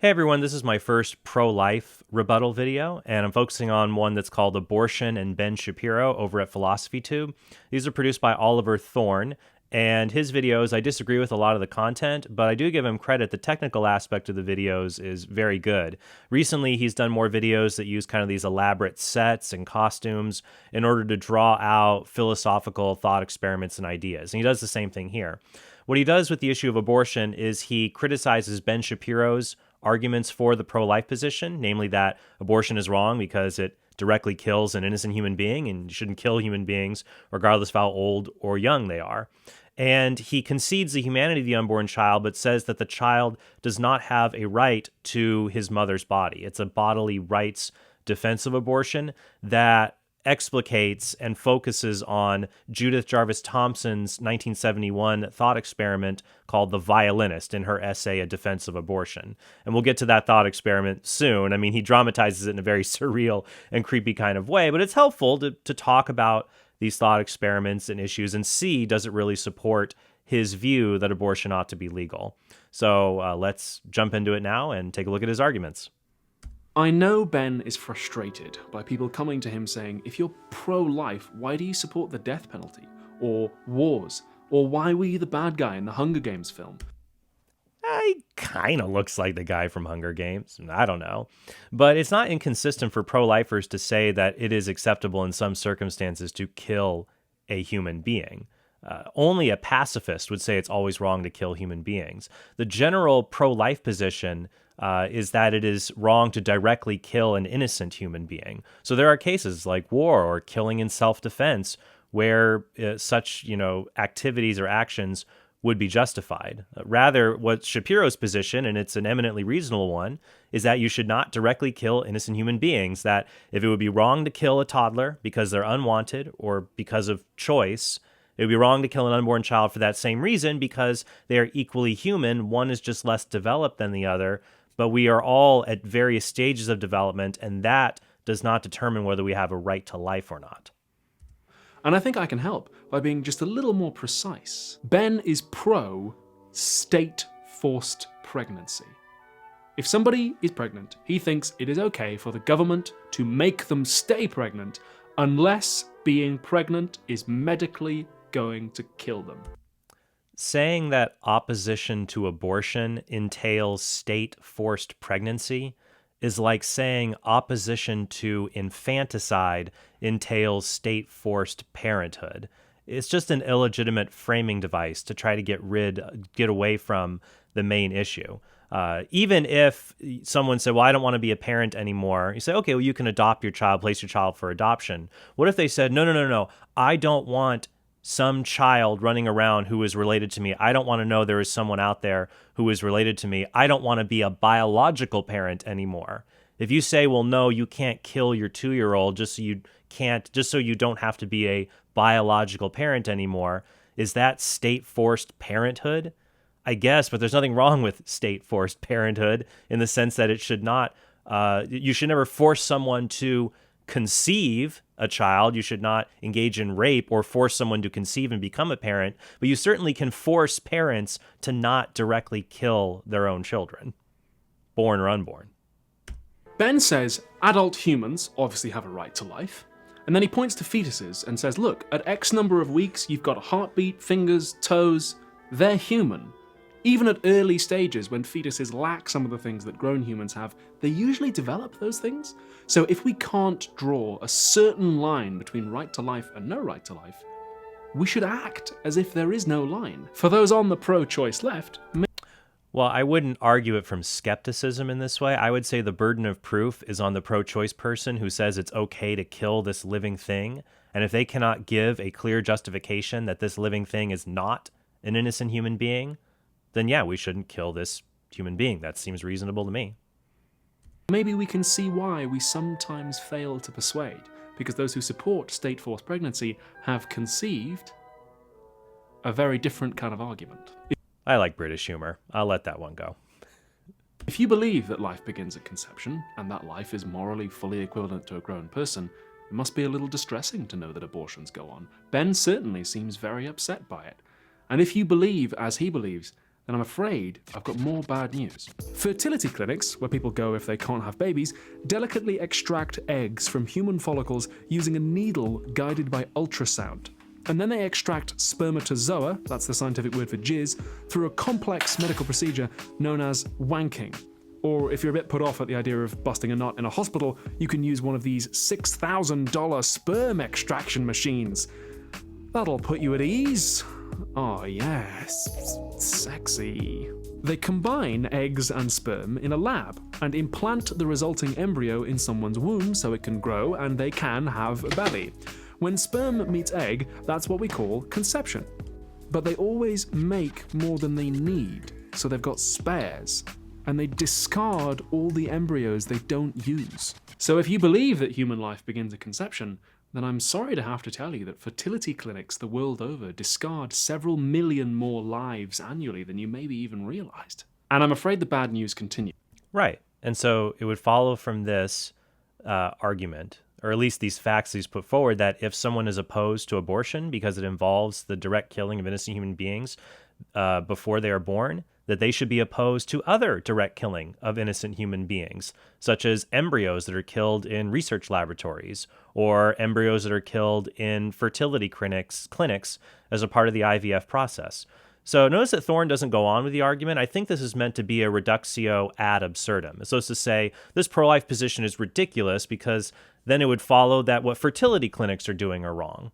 Hey everyone, this is my first pro-life rebuttal video, and I'm focusing on one that's called Abortion and Ben Shapiro over at PhilosophyTube. These are produced by Oliver Thorn, and his videos, I disagree with a lot of the content, but I do give him credit. The technical aspect of the videos is very good. Recently, he's done more videos that use kind of these elaborate sets and costumes in order to draw out philosophical thought experiments and ideas, and he does the same thing here. What he does with the issue of abortion is he criticizes Ben Shapiro's arguments for the pro-life position, namely that abortion is wrong because it directly kills an innocent human being and you shouldn't kill human beings regardless of how old or young they are. And he concedes the humanity of the unborn child, but says that the child does not have a right to his mother's body. It's a bodily rights defense of abortion that explicates and focuses on Judith Jarvis Thomson's 1971 thought experiment called The Violinist in her essay, A Defense of Abortion. And we'll get to that thought experiment soon. I mean, he dramatizes it in a very surreal and creepy kind of way, but it's helpful to talk about these thought experiments and issues and see, does it really support his view that abortion ought to be legal? So let's jump into it now and take a look at his arguments. I know Ben is frustrated by people coming to him saying, if you're pro-life, why do you support the death penalty? Or wars? Or why were you the bad guy in the Hunger Games film? He kind of looks like the guy from Hunger Games. I don't know. But it's not inconsistent for pro-lifers to say that it is acceptable in some circumstances to kill a human being. Only a pacifist would say it's always wrong to kill human beings. The general pro-life position is that it is wrong to directly kill an innocent human being. So there are cases like war or killing in self-defense where such, activities or actions would be justified. Rather, what Shapiro's position, and it's an eminently reasonable one, is that you should not directly kill innocent human beings, that if it would be wrong to kill a toddler because they're unwanted or because of choice, it would be wrong to kill an unborn child for that same reason because they are equally human. One is just less developed than the other, but we are all at various stages of development, and that does not determine whether we have a right to life or not. And I think I can help by being just a little more precise. Ben is pro-state-forced pregnancy. If somebody is pregnant, he thinks it is okay for the government to make them stay pregnant unless being pregnant is medically going to kill them. Saying that opposition to abortion entails state-forced pregnancy is like saying opposition to infanticide entails state-forced parenthood. It's just an illegitimate framing device to try to get away from the main issue. Even if someone said, well, I don't want to be a parent anymore, you say, okay, well, you can adopt your child, place your child for adoption. What if they said, no, I don't want some child running around who is related to me. I don't want to know there is someone out there who is related to me. I don't want to be a biological parent anymore. If you say, well, no, you can't kill your 2-year-old just so you don't have to be a biological parent anymore, is that state-forced parenthood? I guess, but there's nothing wrong with state-forced parenthood in the sense that it should not, you should never force someone to conceive a child. You should not engage in rape or force someone to conceive and become a parent, but you certainly can force parents to not directly kill their own children, born or unborn. Ben says adult humans obviously have a right to life, and then he points to fetuses and says, look, at X number of weeks, you've got a heartbeat, fingers, toes, they're human. Even at early stages, when fetuses lack some of the things that grown humans have, they usually develop those things. So if we can't draw a certain line between right to life and no right to life, we should act as if there is no line. For those on the pro-choice left... Well, I wouldn't argue it from skepticism in this way. I would say the burden of proof is on the pro-choice person who says it's okay to kill this living thing. And if they cannot give a clear justification that this living thing is not an innocent human being, then yeah, we shouldn't kill this human being. That seems reasonable to me. Maybe we can see why we sometimes fail to persuade, because those who support state-forced pregnancy have conceived a very different kind of argument. I like British humor. I'll let that one go. If you believe that life begins at conception, and that life is morally fully equivalent to a grown person, it must be a little distressing to know that abortions go on. Ben certainly seems very upset by it. And if you believe, as he believes, then I'm afraid I've got more bad news. Fertility clinics, where people go if they can't have babies, delicately extract eggs from human follicles using a needle guided by ultrasound. And then they extract spermatozoa, that's the scientific word for jizz, through a complex medical procedure known as wanking. Or if you're a bit put off at the idea of busting a nut in a hospital, you can use one of these $6,000 sperm extraction machines. That'll put you at ease. Oh yes, sexy. They combine eggs and sperm in a lab and implant the resulting embryo in someone's womb so it can grow and they can have a belly. When sperm meets egg, that's what we call conception. But they always make more than they need, so they've got spares. And they discard all the embryos they don't use. So if you believe that human life begins at conception, then I'm sorry to have to tell you that fertility clinics the world over discard several million more lives annually than you maybe even realized. And I'm afraid the bad news continues. Right. And so it would follow from this argument, or at least these facts he's put forward, that if someone is opposed to abortion because it involves the direct killing of innocent human beings before they are born, that they should be opposed to other direct killing of innocent human beings, such as embryos that are killed in research laboratories or embryos that are killed in fertility clinics as a part of the IVF process. So notice that Thorn doesn't go on with the argument. I think this is meant to be a reductio ad absurdum. It's supposed to say this pro-life position is ridiculous because then it would follow that what fertility clinics are doing are wrong.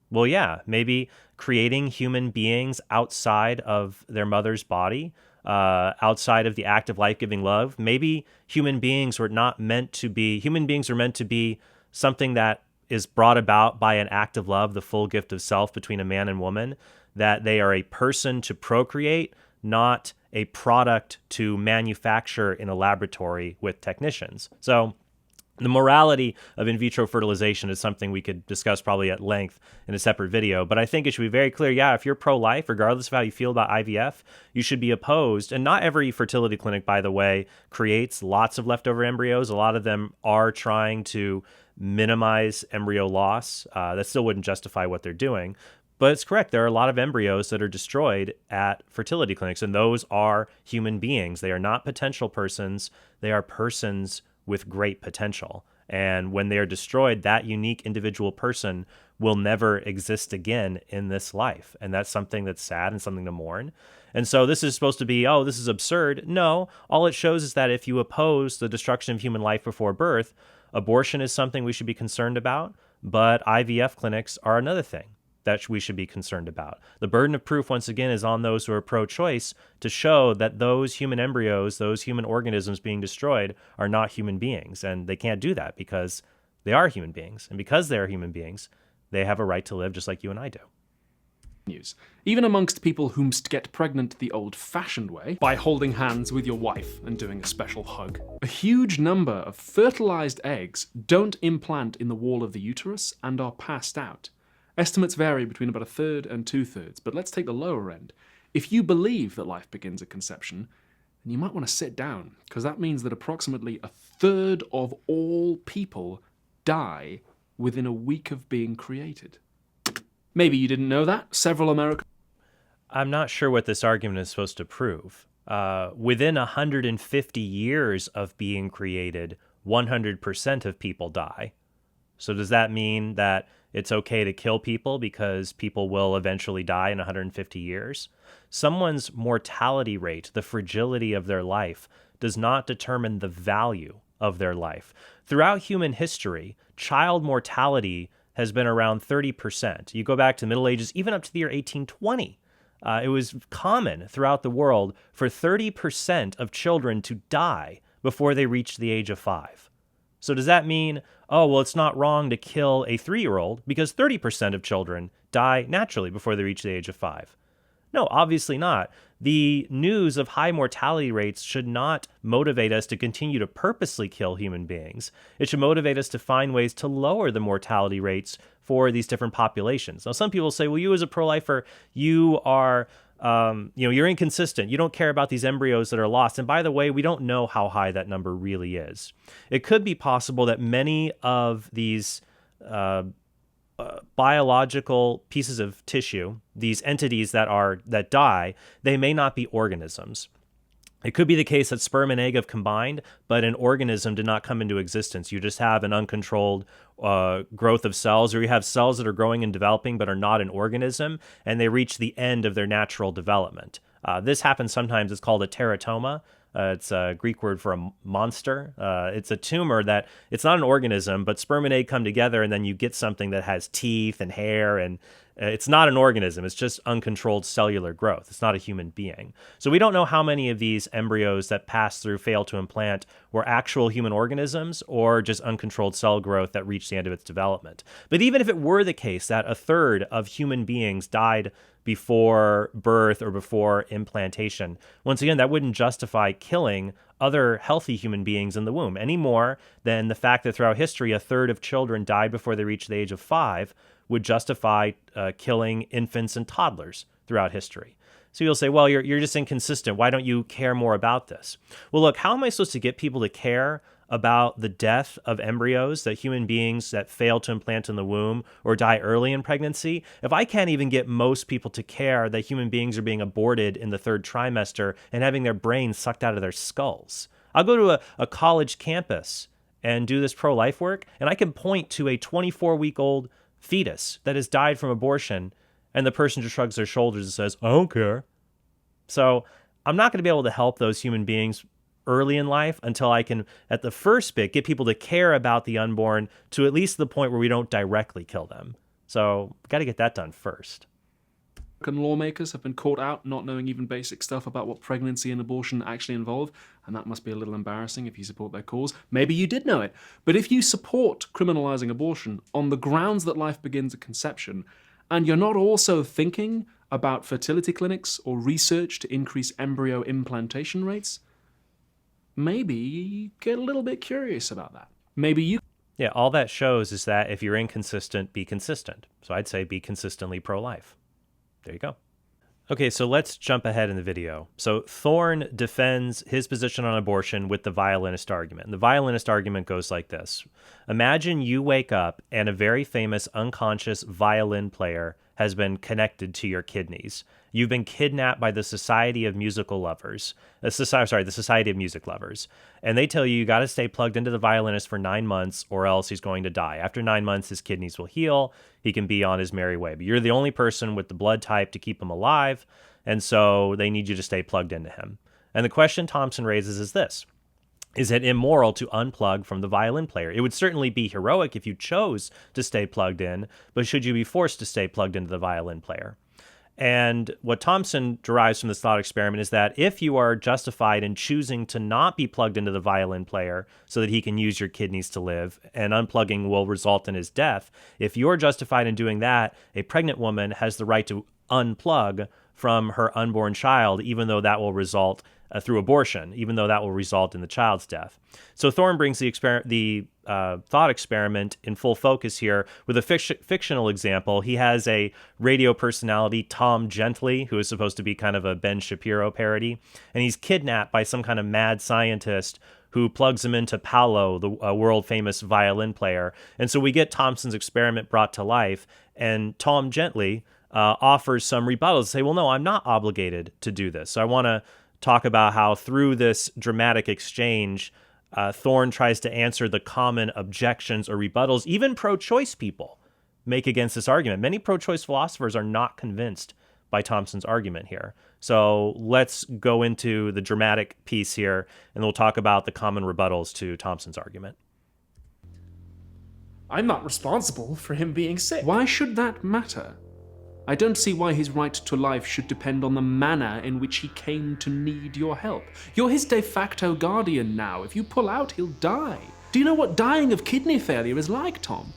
Well, yeah, maybe creating human beings outside of their mother's body, outside of the act of life-giving love. Maybe human beings are meant to be something that is brought about by an act of love, the full gift of self between a man and woman, that they are a person to procreate, not a product to manufacture in a laboratory with technicians. So the morality of in vitro fertilization is something we could discuss probably at length in a separate video, but I think it should be very clear, yeah, if you're pro-life, regardless of how you feel about IVF, you should be opposed. And not every fertility clinic, by the way, creates lots of leftover embryos. A lot of them are trying to minimize embryo loss. That still wouldn't justify what they're doing. But it's correct. There are a lot of embryos that are destroyed at fertility clinics, and those are human beings. They are not potential persons. They are persons with great potential. And when they are destroyed, that unique individual person will never exist again in this life. And that's something that's sad and something to mourn. And so this is supposed to be, oh, this is absurd. No, all it shows is that if you oppose the destruction of human life before birth, abortion is something we should be concerned about, but IVF clinics are another thing that we should be concerned about. The burden of proof, once again, is on those who are pro-choice to show that those human embryos, those human organisms being destroyed are not human beings. And they can't do that because they are human beings. And because they are human beings, they have a right to live just like you and I do. Even amongst people who get pregnant the old-fashioned way, by holding hands with your wife and doing a special hug, a huge number of fertilized eggs don't implant in the wall of the uterus and are passed out. Estimates vary between about 1/3 and 2/3, but let's take the lower end. If you believe that life begins at conception, then you might want to sit down, because that means that approximately 1/3 of all people die within a week of being created. Maybe you didn't know that. Several American... I'm not sure what this argument is supposed to prove. Within 150 years of being created, 100% of people die. So does that mean that it's okay to kill people because people will eventually die in 150 years? Someone's mortality rate, the fragility of their life, does not determine the value of their life. Throughout human history, child mortality has been around 30%. You go back to the Middle Ages, even up to the year 1820. It was common throughout the world for 30% of children to die before they reached the age of 5. So does that mean, oh, well, it's not wrong to kill a 3-year-old because 30% of children die naturally before they reach the age of 5? No, obviously not. The news of high mortality rates should not motivate us to continue to purposely kill human beings. It should motivate us to find ways to lower the mortality rates for these different populations. Now, some people say, well, you as a pro-lifer, you are... you're inconsistent. You don't care about these embryos that are lost. And by the way, we don't know how high that number really is. It could be possible that many of these biological pieces of tissue, these entities that die, they may not be organisms. It could be the case that sperm and egg have combined, but an organism did not come into existence. You just have an uncontrolled growth of cells, or you have cells that are growing and developing but are not an organism, and they reach the end of their natural development. This happens sometimes. It's called a teratoma. It's a Greek word for a monster. It's a tumor that it's not an organism, but sperm and egg come together, and then you get something that has teeth and hair, and it's not an organism. It's just uncontrolled cellular growth. It's not a human being. So we don't know how many of these embryos that pass through fail to implant were actual human organisms or just uncontrolled cell growth that reached the end of its development. But even if it were the case that a third of human beings died before birth or before implantation, once again, that wouldn't justify killing other healthy human beings in the womb any more than the fact that throughout history, a third of children died before they reached the age of 5 would justify killing infants and toddlers throughout history. So you'll say, well, you're just inconsistent. Why don't you care more about this? Well, look, how am I supposed to get people to care about the death of embryos, that human beings that fail to implant in the womb or die early in pregnancy, if I can't even get most people to care that human beings are being aborted in the 3rd trimester and having their brains sucked out of their skulls? I'll go to a college campus and do this pro-life work, and I can point to a 24-week-old fetus that has died from abortion, and the person just shrugs their shoulders and says, I don't care. So I'm not going to be able to help those human beings early in life until I can, at the first bit, get people to care about the unborn to at least the point where we don't directly kill them. So we've got to get that done first. American lawmakers have been caught out not knowing even basic stuff about what pregnancy and abortion actually involve, and that must be a little embarrassing if you support their cause. Maybe you did know it, but if you support criminalizing abortion on the grounds that life begins at conception, and you're not also thinking about fertility clinics or research to increase embryo implantation rates, maybe get a little bit curious about that. Maybe you... Yeah, all that shows is that if you're inconsistent, be consistent. So I'd say be consistently pro-life. There you go. Okay, so let's jump ahead in the video. So Thorn defends his position on abortion with the violinist argument. And the violinist argument goes like this. Imagine you wake up and a very famous unconscious violin player has been connected to your kidneys. You've been kidnapped by the Society of Musical Lovers. The Society of Music Lovers. And they tell you got to stay plugged into the violinist for 9 months or else he's going to die. After 9 months, his kidneys will heal. He can be on his merry way. But you're the only person with the blood type to keep him alive. And so they need you to stay plugged into him. And the question Thomson raises is this. Is it immoral to unplug from the violin player? It would certainly be heroic if you chose to stay plugged in, but should you be forced to stay plugged into the violin player? And what Thomson derives from this thought experiment is that if you are justified in choosing to not be plugged into the violin player so that he can use your kidneys to live, and unplugging will result in his death, if you're justified in doing that, a pregnant woman has the right to unplug from her unborn child, even though that will result through abortion, even though that will result in the child's death. So Thorn brings the thought experiment in full focus here with a fictional example. He has a radio personality, Tom Gently, who is supposed to be kind of a Ben Shapiro parody, and he's kidnapped by some kind of mad scientist who plugs him into Paolo, the world-famous violin player. And so we get Thomson's experiment brought to life, and Tom Gently offers some rebuttals, say, well, no, I'm not obligated to do this. So I want to talk about how through this dramatic exchange, Thorn tries to answer the common objections or rebuttals even pro-choice people make against this argument. Many pro-choice philosophers are not convinced by Thomson's argument here. So let's go into the dramatic piece here, and we'll talk about the common rebuttals to Thomson's argument. I'm not responsible for him being sick. Why should that matter? I don't see why his right to life should depend on the manner in which he came to need your help. You're his de facto guardian now. If you pull out, he'll die. Do you know what dying of kidney failure is like, Tom?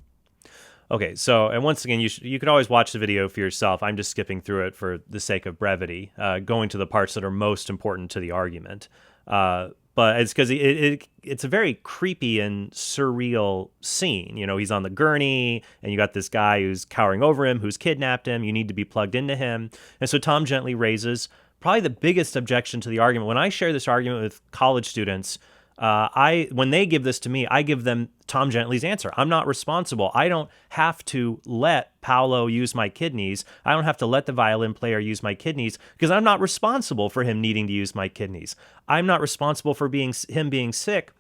Okay, so, and once again, you can always watch the video for yourself. I'm just skipping through it for the sake of brevity, going to the parts that are most important to the argument. But it's because it's a very creepy and surreal scene. You know, he's on the gurney, and you got this guy who's cowering over him, who's kidnapped him. You need to be plugged into him. And so Tom Gently raises probably the biggest objection to the argument. When I share this argument with college students, When they give this to me, I give them Tom Gently's answer. I'm not responsible. I don't have to let Paolo use my kidneys. I don't have to let the violin player use my kidneys because I'm not responsible for him needing to use my kidneys. I'm not responsible for him being sick,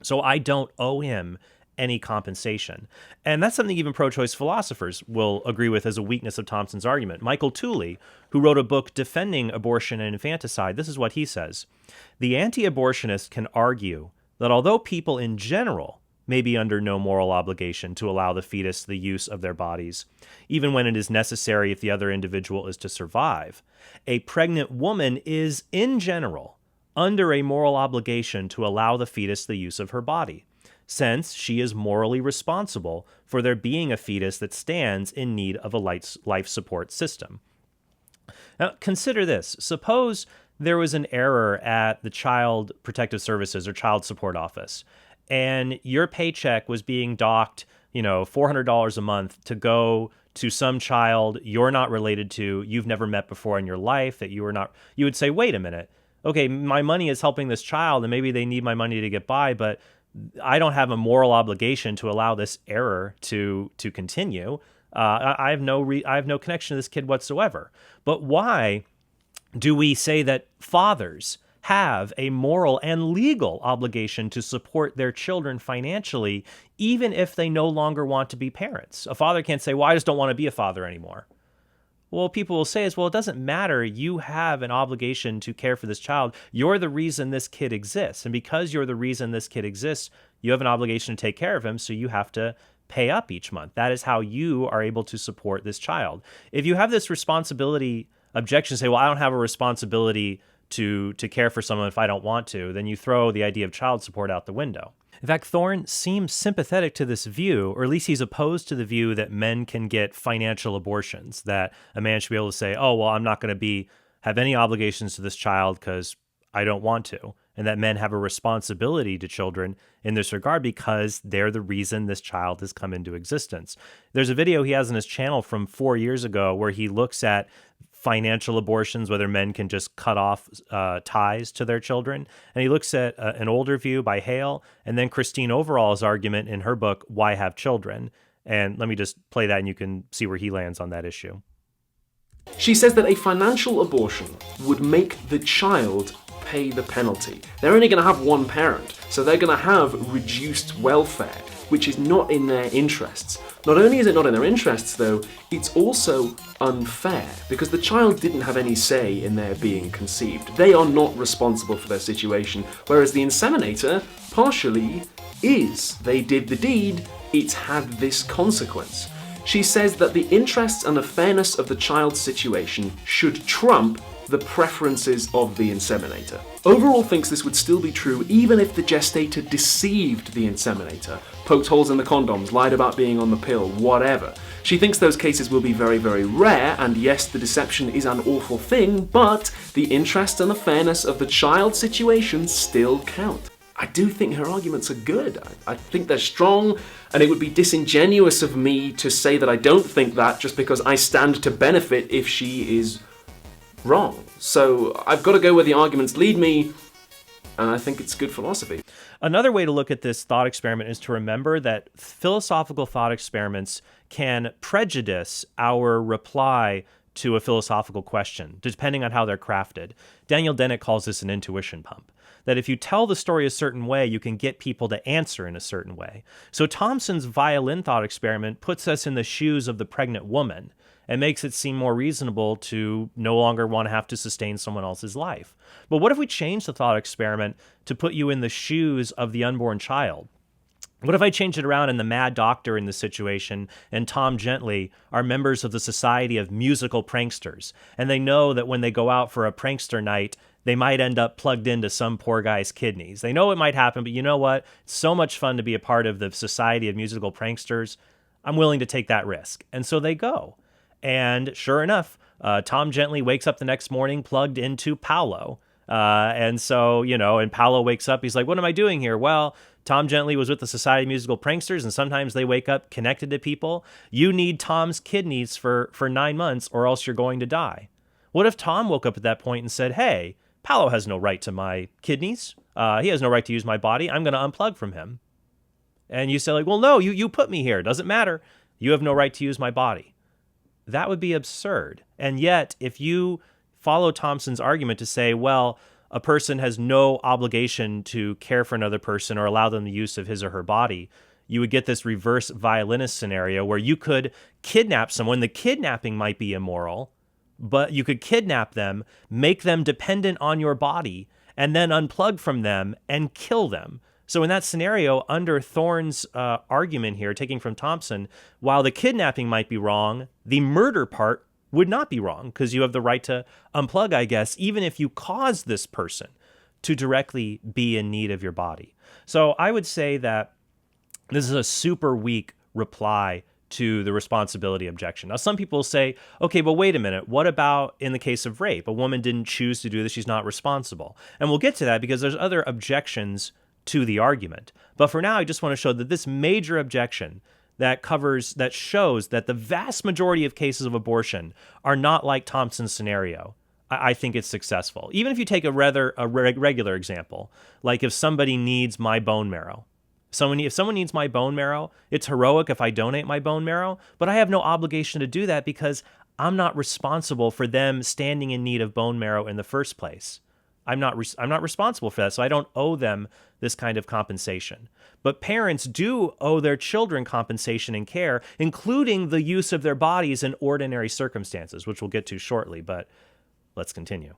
so I don't owe him any compensation. And that's something even pro-choice philosophers will agree with as a weakness of Thompson's argument. Michael Tooley, who wrote a book defending abortion and infanticide, this is what he says. The anti-abortionist can argue that although people in general may be under no moral obligation to allow the fetus the use of their bodies, even when it is necessary if the other individual is to survive, a pregnant woman is, in general, under a moral obligation to allow the fetus the use of her body, since she is morally responsible for there being a fetus that stands in need of a life support system. Now, consider this. Suppose there was an error at the Child Protective Services or Child Support Office, and your paycheck was being docked, $400 a month to go to some child you're not related to, you've never met before in your life, that you would say, wait a minute, okay, my money is helping this child, and maybe they need my money to get by, but I don't have a moral obligation to allow this error to continue. I have no connection to this kid whatsoever. But why do we say that fathers have a moral and legal obligation to support their children financially, even if they no longer want to be parents? A father can't say, well, I just don't want to be a father anymore. Well, people will say is, well, it doesn't matter. You have an obligation to care for this child. You're the reason this kid exists. And because you're the reason this kid exists, you have an obligation to take care of him. So you have to pay up each month. That is how you are able to support this child. If you have this responsibility objection, say, well, I don't have a responsibility to care for someone if I don't want to, then you throw the idea of child support out the window. In fact, Thorn seems sympathetic to this view, or at least he's opposed to the view that men can get financial abortions, that a man should be able to say, oh, well, I'm not going to have any obligations to this child because I don't want to, and that men have a responsibility to children in this regard because they're the reason this child has come into existence. There's a video he has on his channel from 4 years ago where he looks at financial abortions, whether men can just cut off ties to their children. And he looks at an older view by Hale, and then Christine Overall's argument in her book, Why Have Children? And let me just play that and you can see where he lands on that issue. She says that a financial abortion would make the child pay the penalty. They're only going to have one parent, so they're going to have reduced welfare, which is not in their interests. Not only is it not in their interests, though, it's also unfair, because the child didn't have any say in their being conceived. They are not responsible for their situation, whereas the inseminator partially is. They did the deed, it's had this consequence. She says that the interests and the fairness of the child's situation should trump the preferences of the inseminator. Overall thinks this would still be true even if the gestator deceived the inseminator, poked holes in the condoms, lied about being on the pill, whatever. She thinks those cases will be very, very rare, and yes, the deception is an awful thing, but the interest and the fairness of the child's situation still count. I do think her arguments are good. I think they're strong, and it would be disingenuous of me to say that I don't think that just because I stand to benefit if she is wrong. So I've got to go where the arguments lead me, and I think it's good philosophy. Another way to look at this thought experiment is to remember that philosophical thought experiments can prejudice our reply to a philosophical question, depending on how they're crafted. Daniel Dennett calls this an intuition pump, that if you tell the story a certain way, you can get people to answer in a certain way. So Thomson's violin thought experiment puts us in the shoes of the pregnant woman and makes it seem more reasonable to no longer want to have to sustain someone else's life. But what if we change the thought experiment to put you in the shoes of the unborn child? What if I change it around and the mad doctor in this situation and Tom Gently are members of the Society of Musical Pranksters, and they know that when they go out for a prankster night, they might end up plugged into some poor guy's kidneys. They know it might happen, but you know what? It's so much fun to be a part of the Society of Musical Pranksters. I'm willing to take that risk. And so they go. And sure enough, Tom Gently wakes up the next morning plugged into Paolo. And so, and Paolo wakes up, he's like, what am I doing here? Well, Tom Gently was with the Society of Musical Pranksters, and sometimes they wake up connected to people. You need Tom's kidneys for 9 months, or else you're going to die. What if Tom woke up at that point and said, hey, Paolo has no right to my kidneys. He has no right to use my body. I'm going to unplug from him. And you say, like, well, no, you put me here. It doesn't matter. You have no right to use my body. That would be absurd. And yet, if you follow Thomson's argument to say, well, a person has no obligation to care for another person or allow them the use of his or her body, you would get this reverse violinist scenario where you could kidnap someone. The kidnapping might be immoral, but you could kidnap them, make them dependent on your body, and then unplug from them and kill them. So in that scenario, under Thorn's argument here, taking from Thomson, while the kidnapping might be wrong, the murder part would not be wrong because you have the right to unplug, I guess, even if you cause this person to directly be in need of your body. So I would say that this is a super weak reply to the responsibility objection. Now, some people say, okay, but wait a minute. What about in the case of rape? A woman didn't choose to do this. She's not responsible. And we'll get to that because there's other objections to the argument. But for now, I just want to show that this major objection that shows that the vast majority of cases of abortion are not like Thomson's scenario, I think it's successful. Even if you take a regular example, like if somebody needs my bone marrow. If someone needs my bone marrow, it's heroic if I donate my bone marrow, but I have no obligation to do that because I'm not responsible for them standing in need of bone marrow in the first place. I'm not responsible for that, so I don't owe them this kind of compensation. But parents do owe their children compensation and care, including the use of their bodies in ordinary circumstances, which we'll get to shortly, but let's continue.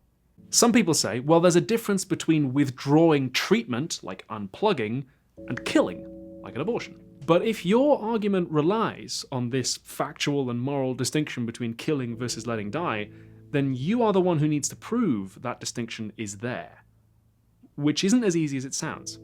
Some people say, well, there's a difference between withdrawing treatment, like unplugging, and killing, like an abortion. But if your argument relies on this factual and moral distinction between killing versus letting die, then you are the one who needs to prove that distinction is there, which isn't as easy as it sounds.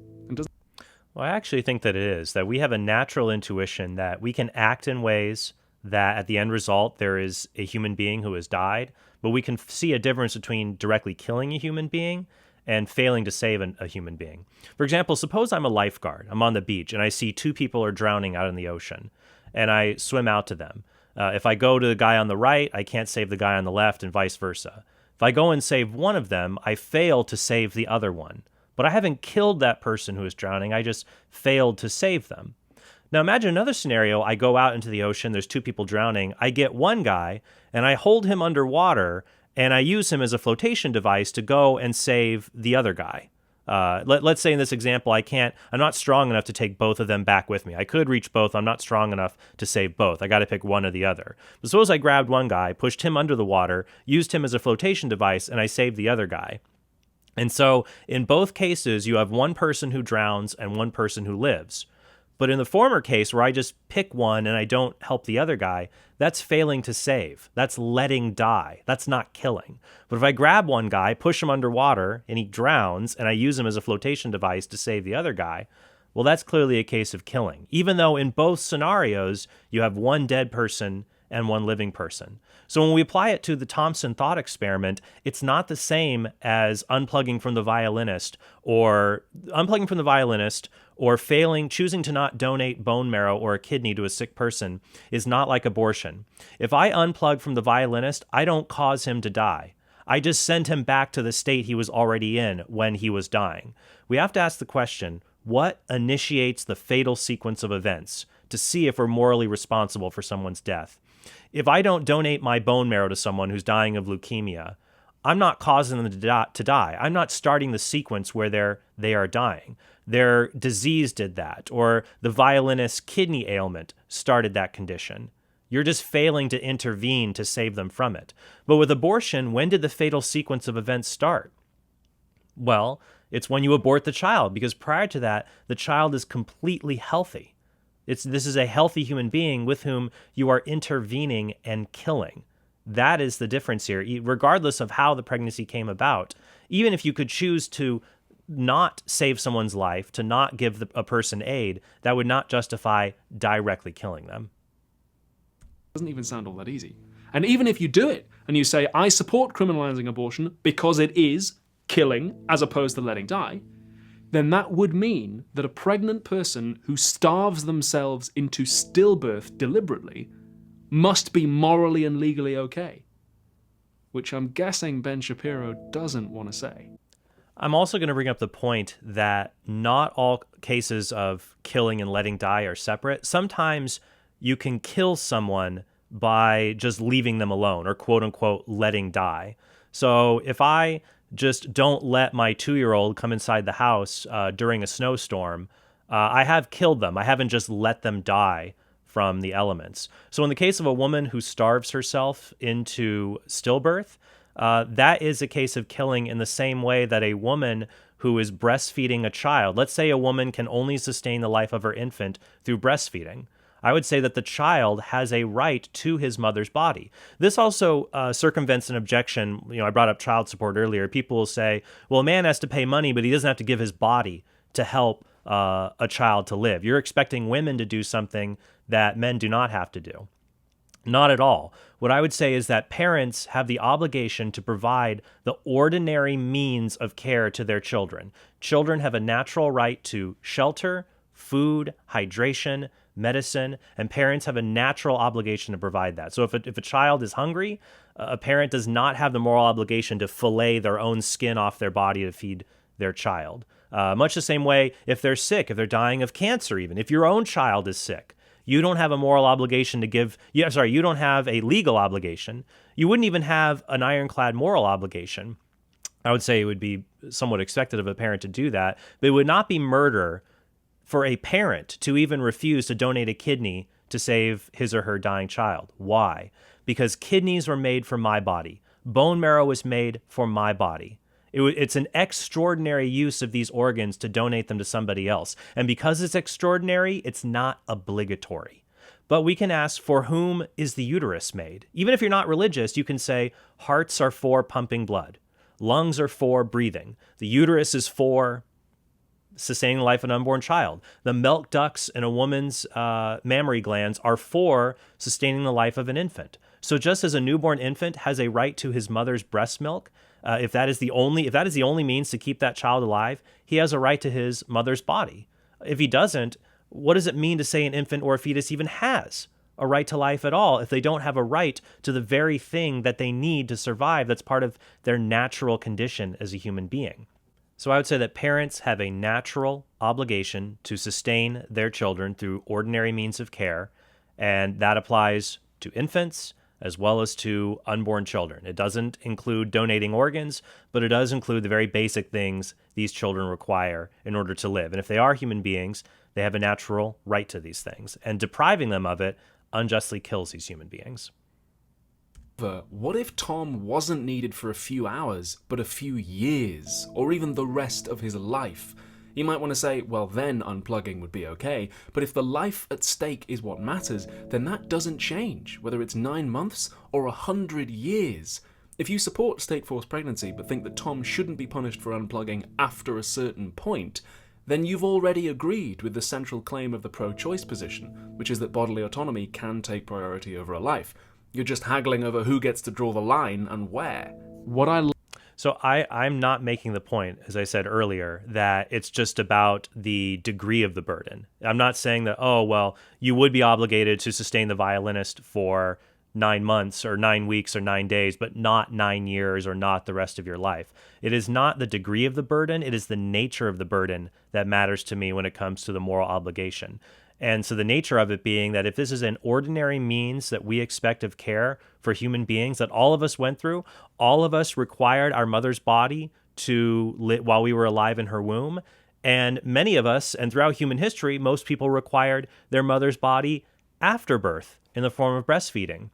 Well, I actually think that it is, that we have a natural intuition that we can act in ways that at the end result there is a human being who has died, but we can see a difference between directly killing a human being and failing to save a human being. For example, suppose I'm a lifeguard. I'm on the beach and I see two people are drowning out in the ocean and I swim out to them. If I go to the guy on the right, I can't save the guy on the left and vice versa. If I go and save one of them, I fail to save the other one. But I haven't killed that person who is drowning. I just failed to save them. Now imagine another scenario. I go out into the ocean. There's two people drowning. I get one guy and I hold him underwater and I use him as a flotation device to go and save the other guy. Let's say in this example, I'm not strong enough to take both of them back with me. I could reach both. I'm not strong enough to save both. I got to pick one or the other. But suppose I grabbed one guy, pushed him under the water, used him as a flotation device, and I saved the other guy. And so in both cases, you have one person who drowns and one person who lives. But in the former case where I just pick one and I don't help the other guy, that's failing to save. That's letting die. That's not killing. But if I grab one guy, push him underwater, and he drowns, and I use him as a flotation device to save the other guy, well, that's clearly a case of killing, even though in both scenarios, you have one dead person and one living person. So when we apply it to the Thomson thought experiment, it's not the same as unplugging from the violinist or choosing to not donate bone marrow or a kidney to a sick person is not like abortion. If I unplug from the violinist, I don't cause him to die. I just send him back to the state he was already in when he was dying. We have to ask the question, what initiates the fatal sequence of events to see if we're morally responsible for someone's death? If I don't donate my bone marrow to someone who's dying of leukemia, I'm not causing them to die. I'm not starting the sequence where they are dying. Their disease did that, or the violinist's kidney ailment started that condition. You're just failing to intervene to save them from it. But with abortion, when did the fatal sequence of events start? Well, it's when you abort the child, because prior to that, the child is completely healthy. This is a healthy human being with whom you are intervening and killing. That is the difference here, regardless of how the pregnancy came about. Even if you could choose to not save someone's life, to not give a person aid, that would not justify directly killing them. It doesn't even sound all that easy. And even if you do it, and you say, I support criminalizing abortion because it is killing as opposed to letting die, then that would mean that a pregnant person who starves themselves into stillbirth deliberately must be morally and legally okay. which I'm guessing Ben Shapiro doesn't want to say. I'm also going to bring up the point that not all cases of killing and letting die are separate. Sometimes you can kill someone by just leaving them alone or quote unquote letting die. So if I just don't let my 2-year-old come inside the house during a snowstorm, I have killed them. I haven't just let them die from the elements. So in the case of a woman who starves herself into stillbirth, that is a case of killing in the same way that a woman who is breastfeeding a child, let's say a woman can only sustain the life of her infant through breastfeeding. I would say that the child has a right to his mother's body. This also circumvents an objection. I brought up child support earlier. People will say, well, a man has to pay money, but he doesn't have to give his body to help a child to live. You're expecting women to do something that men do not have to do. Not at all. What I would say is that parents have the obligation to provide the ordinary means of care to their children. Children have a natural right to shelter, food, hydration, medicine, and parents have a natural obligation to provide that. So if a child is hungry, a parent does not have the moral obligation to fillet their own skin off their body to feed their child. Much the same way if they're sick, if they're dying of cancer even, if your own child is sick, you don't have a moral obligation to give, you don't have a legal obligation. You wouldn't even have an ironclad moral obligation. I would say it would be somewhat expected of a parent to do that, but it would not be murder for a parent to even refuse to donate a kidney to save his or her dying child. Why? Because kidneys were made for my body. Bone marrow was made for my body. It's an extraordinary use of these organs to donate them to somebody else. And because it's extraordinary, it's not obligatory. But we can ask, for whom is the uterus made? Even if you're not religious, you can say hearts are for pumping blood. Lungs are for breathing. The uterus is for sustaining the life of an unborn child. The milk ducts in a woman's mammary glands are for sustaining the life of an infant. So just as a newborn infant has a right to his mother's breast milk, if that is the only means to keep that child alive, he has a right to his mother's body. If he doesn't, what does it mean to say an infant or a fetus even has a right to life at all if they don't have a right to the very thing that they need to survive that's part of their natural condition as a human being? So I would say that parents have a natural obligation to sustain their children through ordinary means of care, and that applies to infants as well as to unborn children. It doesn't include donating organs, but it does include the very basic things these children require in order to live. And if they are human beings, they have a natural right to these things, and depriving them of it unjustly kills these human beings. But what if Tom wasn't needed for a few hours, but a few years, or even the rest of his life? You might want to say, well, then unplugging would be okay, but if the life at stake is what matters, then that doesn't change, whether it's 9 months or 100 years. If you support state-forced pregnancy but think that Tom shouldn't be punished for unplugging after a certain point, then you've already agreed with the central claim of the pro-choice position, which is that bodily autonomy can take priority over a life. You're just haggling over who gets to draw the line and where. So I'm not making the point, as I said earlier, that it's just about the degree of the burden. I'm not saying that, oh, well, you would be obligated to sustain the violinist for 9 months or 9 weeks or 9 days, but not 9 years or not the rest of your life. It is not the degree of the burden. It is the nature of the burden that matters to me when it comes to the moral obligation. And so the nature of it being that if this is an ordinary means that we expect of care for human beings that all of us went through, all of us required our mother's body to live while we were alive in her womb. And many of us, and throughout human history, most people required their mother's body after birth in the form of breastfeeding.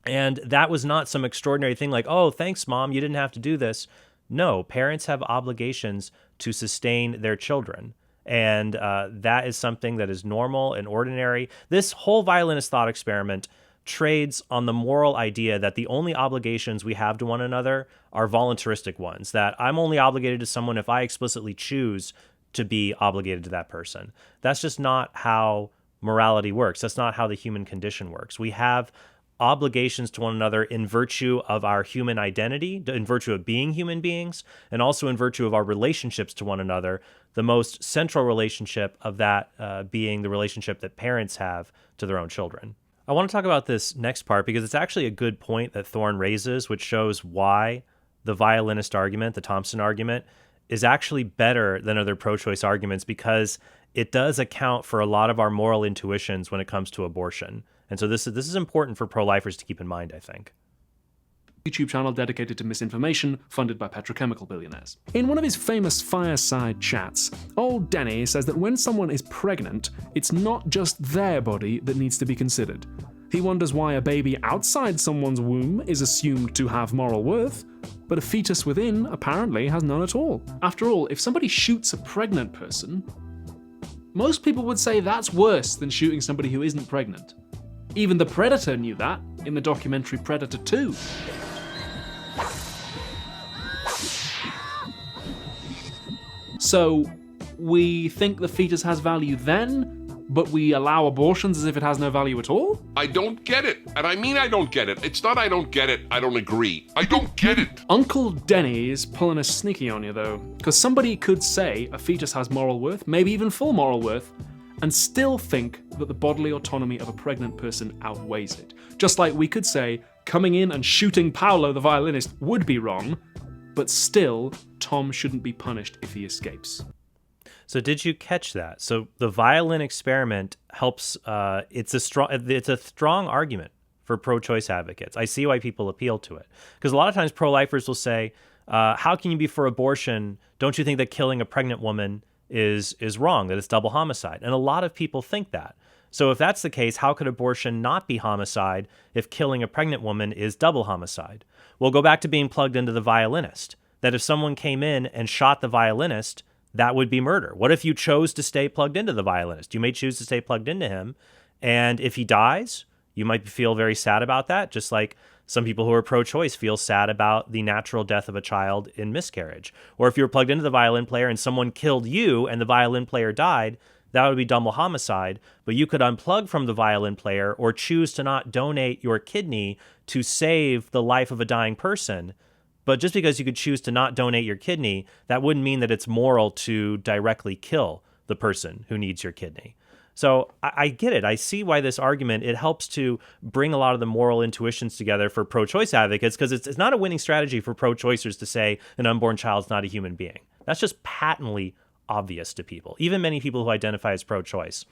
And that was not some extraordinary thing like, oh, thanks, Mom, you didn't have to do this. No, parents have obligations to sustain their children. And that is something that is normal and ordinary. This whole violinist thought experiment trades on the moral idea that the only obligations we have to one another are voluntaristic ones, that I'm only obligated to someone if I explicitly choose to be obligated to that person. That's just not how morality works. That's not how the human condition works. We have obligations to one another in virtue of our human identity, in virtue of being human beings, and also in virtue of our relationships to one another, the most central relationship of that being the relationship that parents have to their own children. I want to talk about this next part because it's actually a good point that Thorn raises, which shows why the violinist argument, the Thomson argument, is actually better than other pro-choice arguments because it does account for a lot of our moral intuitions when it comes to abortion. And so this is important for pro-lifers to keep in mind, I think. YouTube channel dedicated to misinformation, funded by petrochemical billionaires. In one of his famous fireside chats, old Denny says that when someone is pregnant, it's not just their body that needs to be considered. He wonders why a baby outside someone's womb is assumed to have moral worth, but a fetus within apparently has none at all. After all, if somebody shoots a pregnant person, most people would say that's worse than shooting somebody who isn't pregnant. Even the Predator knew that in the documentary Predator 2. So, we think the fetus has value then, but we allow abortions as if it has no value at all? I don't get it. And I mean I don't get it. It's not I don't get it, I don't agree. I don't get it. Uncle Denny is pulling a sneaky on you, though. Because somebody could say a fetus has moral worth, maybe even full moral worth, and still think that the bodily autonomy of a pregnant person outweighs it. Just like we could say coming in and shooting Paolo the violinist would be wrong, but still, Tom shouldn't be punished if he escapes. So did you catch that? So the violin experiment helps. It's a strong argument for pro-choice advocates. I see why people appeal to it because a lot of times pro-lifers will say, "How can you be for abortion? Don't you think that killing a pregnant woman is wrong? That it's double homicide?" And a lot of people think that. So if that's the case, how could abortion not be homicide if killing a pregnant woman is double homicide? We'll go back to being plugged into the violinist. That if someone came in and shot the violinist, that would be murder. What if you chose to stay plugged into the violinist? You may choose to stay plugged into him, and if he dies, you might feel very sad about that, just like some people who are pro-choice feel sad about the natural death of a child in miscarriage. Or if you were plugged into the violin player and someone killed you and the violin player died, that would be double homicide, but you could unplug from the violin player or choose to not donate your kidney to save the life of a dying person. But just because you could choose to not donate your kidney, that wouldn't mean that it's moral to directly kill the person who needs your kidney. So I get it. I see why this argument, it helps to bring a lot of the moral intuitions together for pro-choice advocates, because it's not a winning strategy for pro-choicers to say an unborn child's not a human being. That's just patently obvious to people, even many people who identify as pro-choice.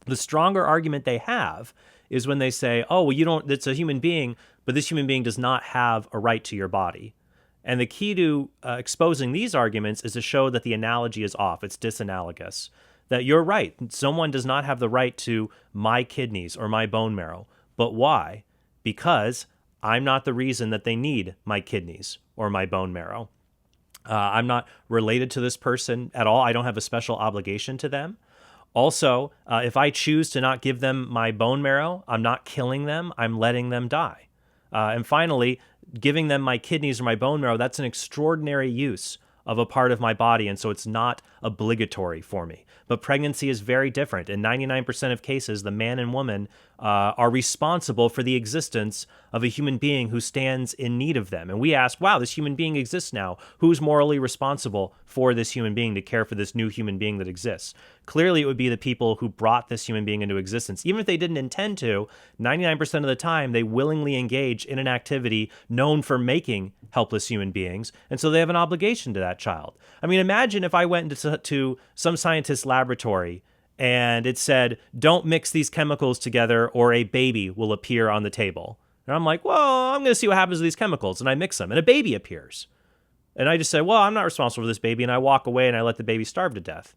The stronger argument they have is when they say, oh, well, it's a human being, but this human being does not have a right to your body. And the key to exposing these arguments is to show that the analogy is off. It's disanalogous. That you're right. Someone does not have the right to my kidneys or my bone marrow. But why? Because I'm not the reason that they need my kidneys or my bone marrow. I'm not related to this person at all. I don't have a special obligation to them. Also, if I choose to not give them my bone marrow, I'm not killing them. I'm letting them die. And finally, giving them my kidneys or my bone marrow, that's an extraordinary use of a part of my body, and so it's not obligatory for me. But pregnancy is very different. In 99% of cases, the man and woman are responsible for the existence of a human being who stands in need of them. And we ask, wow, this human being exists now. Who's morally responsible for this human being to care for this new human being that exists? Clearly, it would be the people who brought this human being into existence. Even if they didn't intend to, 99% of the time, they willingly engage in an activity known for making helpless human beings, and so they have an obligation to that child. I mean, imagine if I went into some scientist's laboratory and it said, don't mix these chemicals together or a baby will appear on the table. And I'm like, well, I'm going to see what happens to these chemicals. And I mix them and a baby appears. And I just say, well, I'm not responsible for this baby. And I walk away and I let the baby starve to death.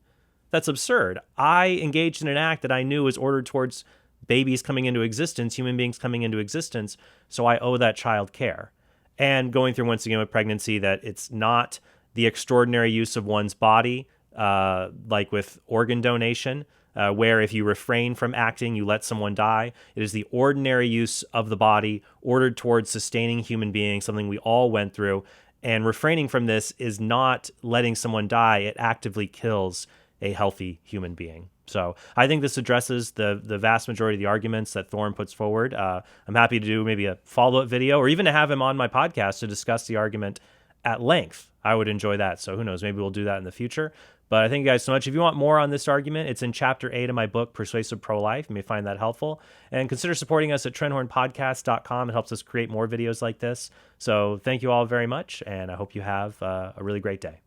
That's absurd. I engaged in an act that I knew was ordered towards babies coming into existence, human beings coming into existence. So I owe that child care. And going through once again with pregnancy, that it's not the extraordinary use of one's body, like with organ donation, where if you refrain from acting, you let someone die. It is the ordinary use of the body ordered towards sustaining human beings, something we all went through. And refraining from this is not letting someone die. It actively kills a healthy human being. So I think this addresses the vast majority of the arguments that Thorn puts forward. I'm happy to do maybe a follow-up video or even to have him on my podcast to discuss the argument at length. I would enjoy that. So who knows, maybe we'll do that in the future. But I thank you guys so much. If you want more on this argument, it's in Chapter 8 of my book, Persuasive Pro-Life. You may find that helpful. And consider supporting us at TrentHornPodcast.com. It helps us create more videos like this. So thank you all very much, and I hope you have a really great day.